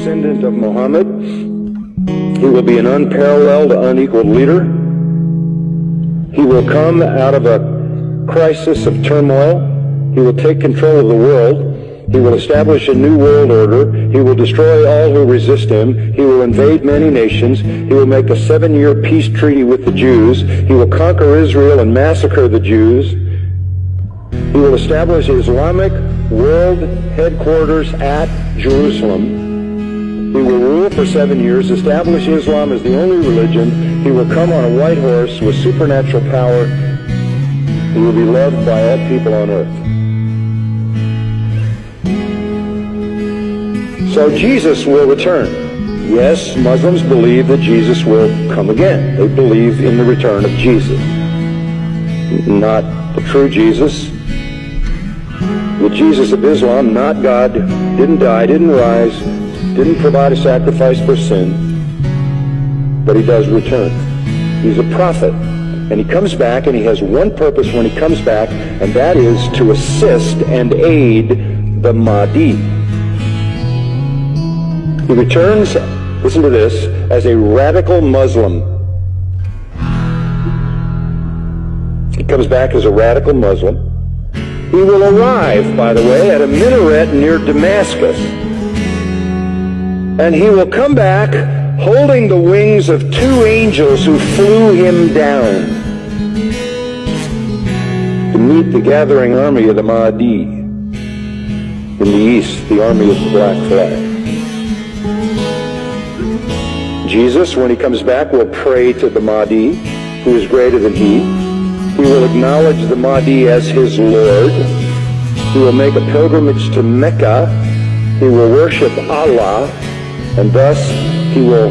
descendant of Muhammad. He will be an unparalleled, unequaled leader. He will come out of a crisis of turmoil. He will take control of the world. He will establish a new world order. He will destroy all who resist him. He will invade many nations. He will make a 7-year peace treaty with the Jews. He will conquer Israel and massacre the Jews. He will establish Islamic world headquarters at Jerusalem. He will rule for 7 years, establish Islam as the only religion. He will come on a white horse with supernatural power. He will be loved by all people on earth. So Jesus will return. Yes, Muslims believe that Jesus will come again. They believe in the return of Jesus. Not the true Jesus. The Jesus of Islam, not God, didn't die, didn't rise, didn't provide a sacrifice for sin, but he does return. He's a prophet, and he comes back, and he has one purpose when he comes back, and that is to assist and aid the Mahdi. He returns, listen to this, as a radical Muslim. He comes back as a radical Muslim. He will arrive, by the way, at a minaret near Damascus. And he will come back holding the wings of 2 angels who flew him down to meet the gathering army of the Mahdi in the east, the army of the black flag. Jesus, when he comes back, will pray to the Mahdi, who is greater than he. He will acknowledge the Mahdi as his Lord. He will make a pilgrimage to Mecca. He will worship Allah, and thus he will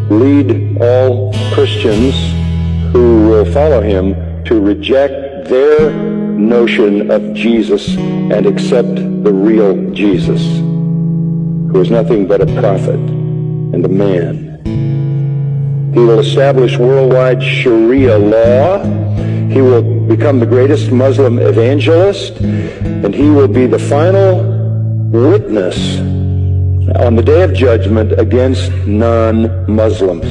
lead all Christians who will follow him to reject their notion of Jesus and accept the real Jesus, who is nothing but a prophet and a man. He will establish worldwide Sharia law. He will become the greatest Muslim evangelist, and he will be the final witness on the day of judgment against non-Muslims.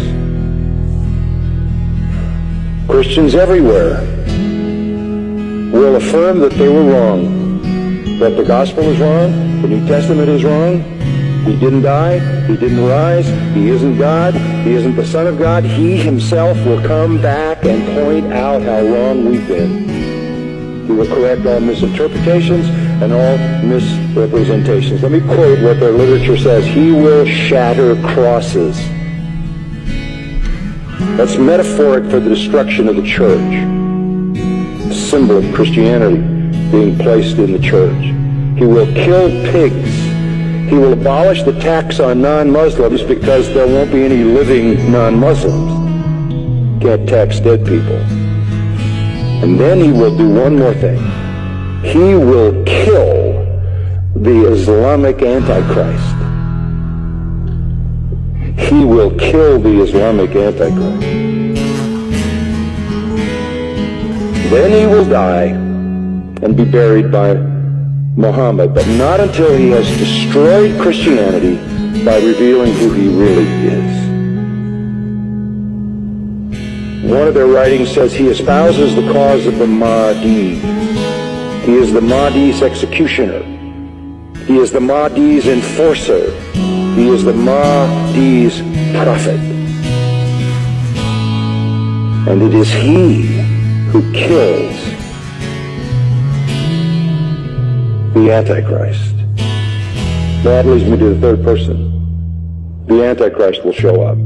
Christians everywhere will affirm that they were wrong, that the gospel is wrong, the New Testament is wrong. He didn't die, he didn't rise, he isn't God, he isn't the Son of God. He himself will come back and point out how wrong we've been. He will correct all misinterpretations and all misrepresentations. Let me quote what their literature says. He will shatter crosses. That's metaphoric for the destruction of the church. A symbol of Christianity being placed in the church. He will kill pigs. He will abolish the tax on non-Muslims because there won't be any living non-Muslims. Can't tax dead people. And then he will do one more thing. He will kill the Islamic Antichrist. He will kill the Islamic Antichrist. Then he will die and be buried by Muhammad, but not until he has destroyed Christianity by revealing who he really is. One of their writings says he espouses the cause of the Mahdi. He is the Mahdi's executioner. He is the Mahdi's enforcer. He is the Mahdi's prophet. And it is he who kills the Antichrist. That leads me to the third person. The Antichrist will show up.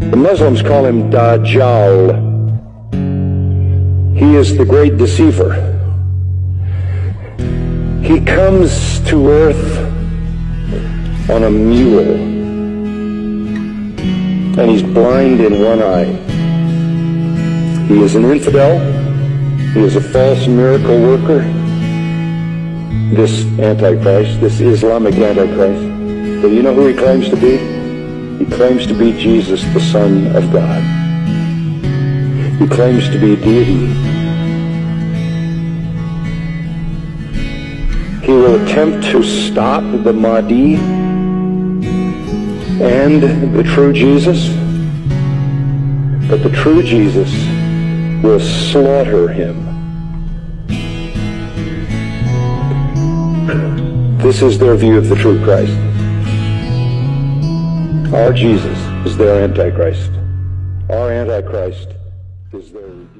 The Muslims call him Dajjal. He is the great deceiver. He comes to earth on a mule, and he's blind in one eye. He is an infidel. He is a false miracle worker. This Antichrist, this Islamic Antichrist. But you know who he claims to be? He claims to be Jesus, the Son of God. He claims to be deity. He will attempt to stop the Mahdi and the true Jesus, but the true Jesus will slaughter him. This is their view of the true Christ. Our Jesus is their Antichrist. Our Antichrist is their Redeemer.